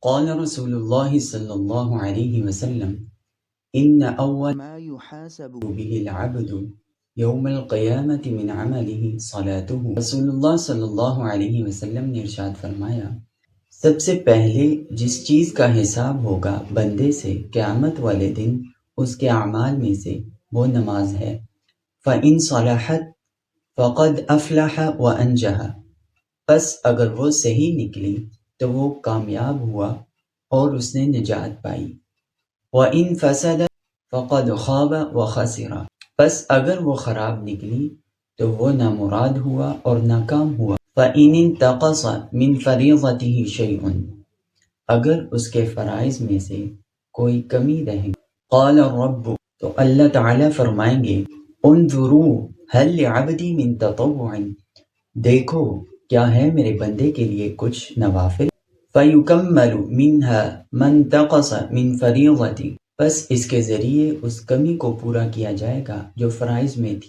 قال رسول الله صلى الله عليه وسلم إن أول ما يحاسب به العبد یوم القیامت من عمله صلاته۔ رسول اللہ صلی اللہ علیہ وسلم نے ارشاد فرمایا، سب سے پہلے جس چیز کا حساب ہوگا بندے سے قیامت والے دن اس کے اعمال میں سے وہ نماز ہے۔ فَإِن صَلَحَتْ فَقَدْ أَفْلَحَ وَأَنجَحَ، پس اگر وہ صحیح نکلی تو وہ کامیاب ہوا اور اس نے نجات پائی۔ وَإِن فَسَدَتْ فَقَدْ خَابَ وَخَسِرَ، پس اگر وہ خراب نکلی تو وہ نامراد ہوا اور ناکام ہوا۔ فَإِنِ انتقص مِنْ فَرِيضَتِهِ شَيْءٌ، اگر اس کے فرائض میں سے کوئی کمی رہے، قال الرب، تو اللہ تعالیٰ فرمائیں گے، انظروا هل لعبدی من تطوع، دیکھو کیا ہے میرے بندے کے لیے کچھ نوافل۔ فَيُكَمَّلُ مِنْهَا مَنْ انتقص مِنْ فَرِيضَتِهِ، پس اس کے ذریعے اس کمی کو پورا کیا جائے گا جو فرائض میں تھی۔